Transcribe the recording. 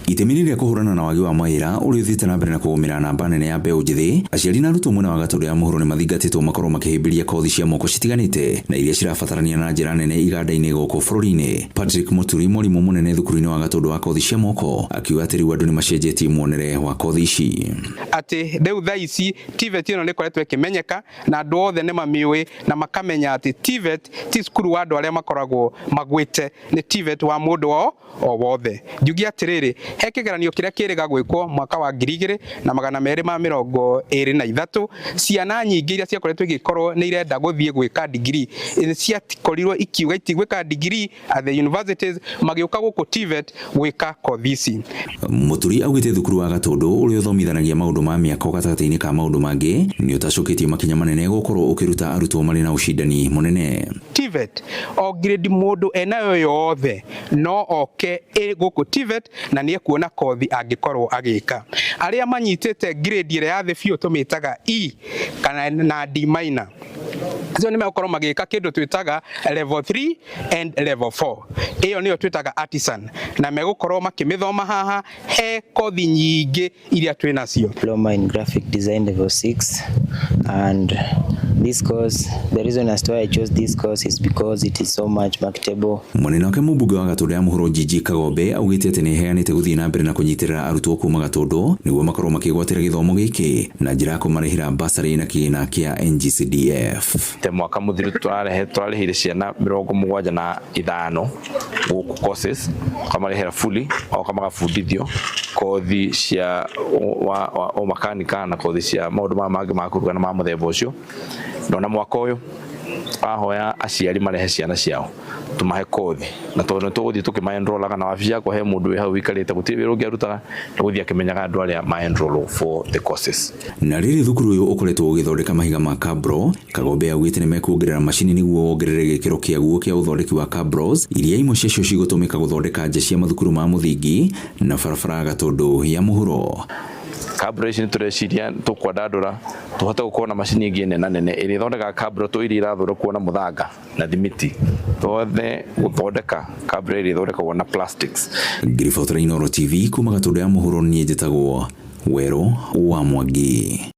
Itemi rĩa kũhũrana na wagi wa mawĩra ũrĩa ũthiĩte na mbere na kũgũmĩra namba nene ya mbeũ njĩthĩ, aciari na arutwo mwena wa Gatundu ya mũhuro nĩ mathingatĩtwo makorwo makĩhĩmbĩria kothi cia moko citiganĩte na iria cirabatarania na njĩra nene iganda-inĩ gũkũ bũrũri-inĩ. Patrick Mũturi, mwarimũ mũnene thukuru-inĩ wa Gatundu wa kothi cia moko, akiuga atĩ rĩu andũ nĩ macenjetie muonere wa kothi ici. Atĩ rĩu thaa ici TVET ĩno nĩ ĩkoretwo ĩkĩmenyeka na andũ othe nĩ mamĩũĩ na makamenya atĩ TVET ti cukuru wa andũ arĩa makoragwo magwĩte, nĩ TVET wa mũndũ o wothe. Njuge atĩrĩrĩ, he kĩgeranio kĩrĩa kĩrĩga gwĩkwo mwaka wa 2023, ciana nyingĩ iria ciakoretwo igĩkorwo nĩ irenda gũthiĩ gwĩka degree ciakorirwo ikiuga itigwĩka degree at the universities, magĩũka gũkũ TVET gwĩka kothi ici. Mũturi augĩte thukuru wa Gatundu ũrĩa ũthomithanagia maũndũ ma mĩako gatagatĩ-inĩ ka maũndũ mangĩ nĩ ũtacũkĩtie makinya manene gũkorwo ũkĩruta arutwo marĩ na ũcindani mũnene. TVET o grade mũndũ enayo yothe no oke gũkũ TVET na nĩ ekuona kothi angĩkorwo agĩka. Arĩa manyitĩte grade ĩrĩa ya thĩ biũ tũmĩtaga E kana na D minor, acio nĩ megũkorwo magĩka kĩndũ twĩtaga level 3 and level 4. Ĩyo nĩyo twĩtaga artisan na megũkorwo makĩmĩthoma haha he kothi nyingĩ iria twĩ nacio. Diploma in graphic design level 6, and this course, the reason as to why I chose this course is because it is so much marketable. Mũnene wake mũmbunge wa Gatundu ya mũhuro Gigi Kagombe augĩte atĩ nĩ heanĩte gũthiĩ na mbere na kũnyitĩrĩra arutwo kuma Gatundu nĩguo makorwo makĩgwatĩra gĩthomo gĩkĩ na njĩra ya kũmarĩhĩra basarĩ na kĩgĩna kĩa NGCDF. Te mwaka mũthiru twarĩhire ciana 75 gũkũ courses, kamarĩhĩra fully o kamagabundithio kothi cia o makanika na kothi cia maũndũ mangĩ ma kũruga na ma mũthemba ũcio. Ndona mwaka ũyũ ahoya aciari marehe ciana ciao tumahe kothi na tondũ tũgũthiĩ tũkĩmaenrollaga na wabici yakwa he mũndũ wĩ hau wikarĩte gũtirĩ wĩra ũngĩarutaga tũgũthiĩ akĩmenyaga andũ arĩa maenroll for the courses. Na rĩrĩ thukuru ũyũ ũkoretwo ũgĩthondeka mahiga ma kabro, Kagombe augĩte nĩ mekuongerera macini nĩguo wongerere gĩkĩro kĩaguo kĩa ũthondeki wa kabros iria imwe ciacio cigũtũmĩka gũthondeka nja cia mathukuru ma mũthingi na barabara Gatundu ya mũhuro. Kabro ici nĩ tũreciria tũkwandandũra tũhote gũkorwo na macini ĩngĩ nene ĩrĩa ĩthondekaga kabro iria irathondekwo na mũthanga na thimiti, tuothe gũthondeka kabro iria ithondekagwo na plastics. Arutwo TV kuma Gatundu ya mũhuro, niĩ njĩtagwo Werũ wa Mwangi.